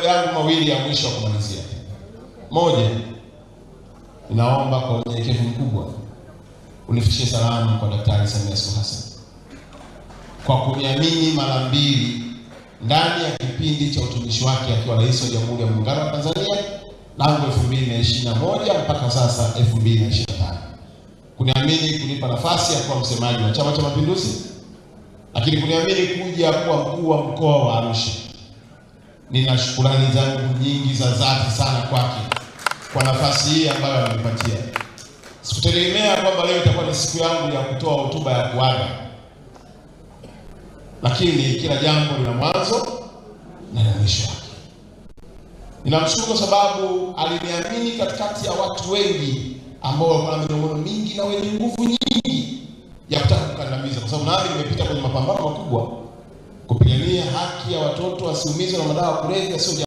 yangu mawili ya mwisho wa kumalizia. Moja, ninaomba kwa unyenyekevu mkubwa unifikishie salamu kwa Daktari Samia Suluhu Hassan kwa kuniamini mara mbili ndani ya kipindi cha utumishi wake akiwa rais wa Jamhuri ya Muungano wa Tanzania tangu 2021 mpaka sasa 2025. Kuniamini kunipa nafasi ya kuwa msemaji wa Chama cha Mapinduzi, lakini kuniamini kuja kuwa mkuu wa mkoa wa Arusha. Nina shukrani zangu nyingi za dhati sana kwake kwa nafasi hii ambayo amenipatia. Sikutegemea kwamba leo itakuwa ni siku yangu ya kutoa hotuba ya kuaga, lakini kila jambo lina mwanzo na mwisho wake. Ninamshukuru kwa sababu aliniamini katikati ya watu wengi ambao wana minong'ono mingi na wenye nguvu nyingi ya kutaka kukandamiza, kwa sababu nami nimepita kwenye mapambano makubwa kupigania haki ya watoto wasiumizwe na madawa ya kulevya. Sio